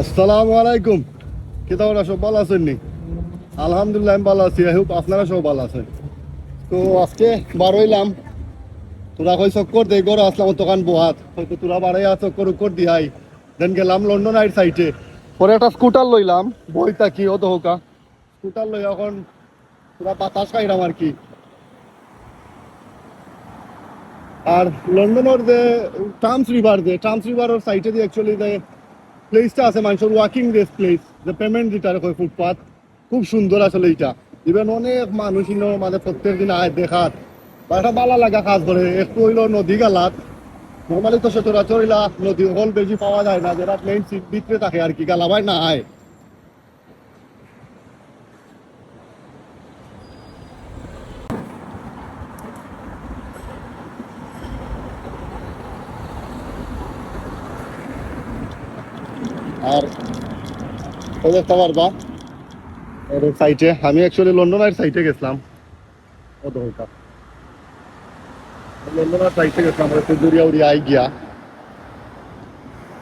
আসসালামু আলাইকুম। কি তোমরা সব ভালো আছেন নি? আলহামদুলিল্লাহ আমি ভালো আছি। আই হোপ আপনারা সব ভালো আছেন। তো আজকে বার হইলাম, তোরা কই চক্কর দেই গড় আসলাম দোকান বহাত হয়তো তোরা বাড়াই চক্কর উক্কর দিহাই। দেন গেলাম লন্ডন আইট সাইটে, পরে একটা স্কুটার লইলাম, বইটা কি অত হোকা স্কুটার লই এখন তোরা বাতাস খাইলাম আর কি। আর লন্ডনের যে টামস রিভারের সাইটে দিয়ে অ্যাকচুয়ালি যে প্লেসটা আছে মানুষের ওয়াকিং দিস প্লেস, যে পেমেন্ট যেটা হয় ফুটপাথ, খুব সুন্দর আসলে এটা। ইভেন অনেক মানুষ মানে প্রত্যেক দিন আয় দেখার বা একটা ভালো লাগা কাজ করে। একটু হইলো নদী গালাত, নর্মালি তো সচরাচর হইলা নদী হল বেশি পাওয়া যায় না, যেটা মেইন সিট ভিতরে থাকে আর কি, গালাবাই না আয়। আর ওই দেখতে পারবা এর সাইটে, আমি অ্যাকচুয়ালি লন্ডনের সাইটে গেছিলাম। ও তো লন্ডনের সাইটে গেছিলাম, একটু দূরিয়া উড়িয়া আই গিয়া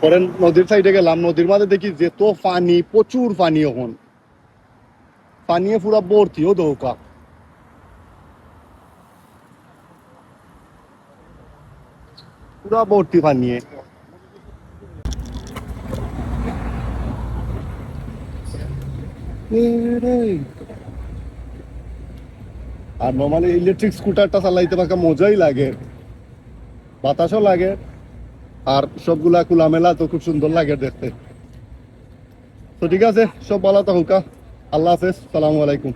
পরে নদীর সাইডে গেলাম। নদীর মাঝে দেখি যে তো পানি, প্রচুর পানি, এখন পানি পুরা ভর্তি। ও দৌকা পুরা ভর্তি পানি। আর নর্মালি ইলেকট্রিক স্কুটারটা চালাইতে পাকা মজাই লাগে, বাতাসও লাগে, আর সবগুলা খোলামেলা তো খুব সুন্দর লাগে দেখতে। তো ঠিক আছে, সব ভালো থাকুকা। আল্লাহ হাফেজ, সালামু আলাইকুম।